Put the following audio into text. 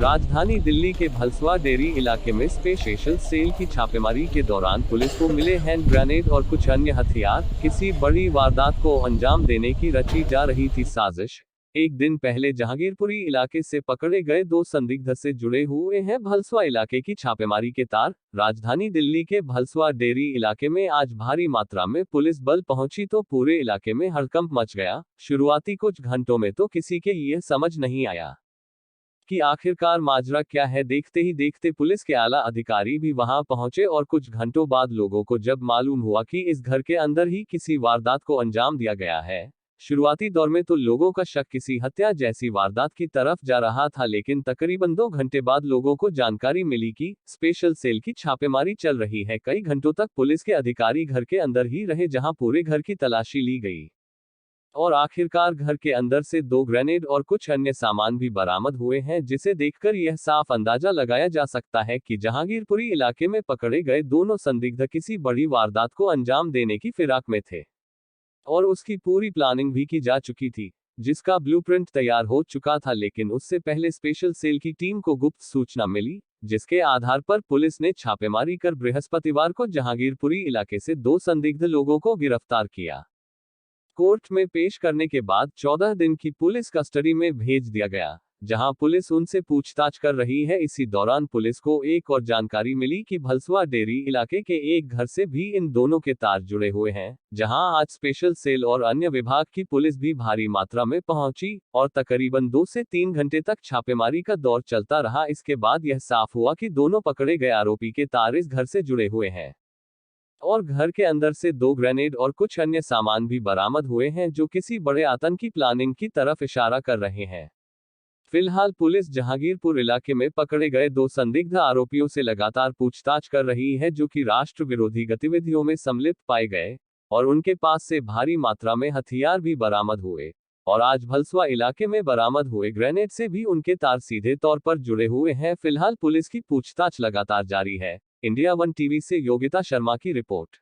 राजधानी दिल्ली के भलसवा डेयरी इलाके में स्पेशल सेल की छापेमारी के दौरान पुलिस को मिले हैंड ग्रेनेड और कुछ अन्य हथियार। किसी बड़ी वारदात को अंजाम देने की रची जा रही थी साजिश। एक दिन पहले जहांगीरपुरी इलाके से पकड़े गए 2 संदिग्ध से जुड़े हुए हैं भलसवा इलाके की छापेमारी के तार। राजधानी दिल्ली के भलसवा डेयरी इलाके में आज भारी मात्रा में पुलिस बल पहुंची तो पूरे इलाके में हड़कंप मच गया। शुरुआती कुछ घंटों में तो किसी के यह समझ नहीं आया कि आखिरकार माजरा क्या है। देखते ही देखते पुलिस के आला अधिकारी भी वहां पहुंचे और कुछ घंटों बाद लोगों को जब मालूम हुआ कि इस घर के अंदर ही किसी वारदात को अंजाम दिया गया है। शुरुआती दौर में तो लोगों का शक किसी हत्या जैसी वारदात की तरफ जा रहा था, लेकिन तकरीबन 2 घंटे बाद लोगों को जानकारी मिली कि स्पेशल सेल की छापेमारी चल रही है। कई घंटों तक पुलिस के अधिकारी घर के अंदर ही रहे, जहां पूरे घर की तलाशी ली गई और आखिरकार घर के अंदर से 2 ग्रेनेड और कुछ अन्य सामान भी बरामद हुए हैं, जिसे देखकर यह साफ अंदाजा लगाया जा सकता है कि जहांगीरपुरी इलाके में पकड़े गए दोनों संदिग्ध किसी बड़ी वारदात को अंजाम देने की फिराक में थे और उसकी पूरी प्लानिंग भी की जा चुकी थी, जिसका ब्लूप्रिंट तैयार हो चुका था। लेकिन उससे पहले स्पेशल सेल की टीम को गुप्त सूचना मिली, जिसके आधार पर पुलिस ने छापेमारी कर बृहस्पतिवार को जहांगीरपुरी इलाके से 2 संदिग्ध लोगों को गिरफ्तार किया। कोर्ट में पेश करने के बाद 14 दिन की पुलिस कस्टडी में भेज दिया गया, जहां पुलिस उनसे पूछताछ कर रही है। इसी दौरान पुलिस को एक और जानकारी मिली कि भलसवा डेयरी इलाके के एक घर से भी इन दोनों के तार जुड़े हुए हैं, जहां आज स्पेशल सेल और अन्य विभाग की पुलिस भी भारी मात्रा में पहुंची और तकरीबन 2 से 3 घंटे तक छापेमारी का दौर चलता रहा। इसके बाद यह साफ हुआ कि दोनों पकड़े गए आरोपी के तार इस घर से जुड़े हुए हैं और घर के अंदर से 2 ग्रेनेड और कुछ अन्य सामान भी बरामद हुए हैं, जो किसी बड़े आतंकी प्लानिंग की तरफ इशारा कर रहे हैं। फिलहाल पुलिस जहांगीरपुर इलाके में पकड़े गए 2 संदिग्ध आरोपियों से लगातार पूछताछ कर रही है, जो कि राष्ट्र विरोधी गतिविधियों में सम्मिलित पाए गए और उनके पास से भारी मात्रा में हथियार भी बरामद हुए और आज भलसवा इलाके में बरामद हुए ग्रेनेड से भी उनके तार सीधे तौर पर जुड़े हुए हैं। फिलहाल पुलिस की पूछताछ लगातार जारी है। इंडिया 1 टीवी से योगिता शर्मा की रिपोर्ट।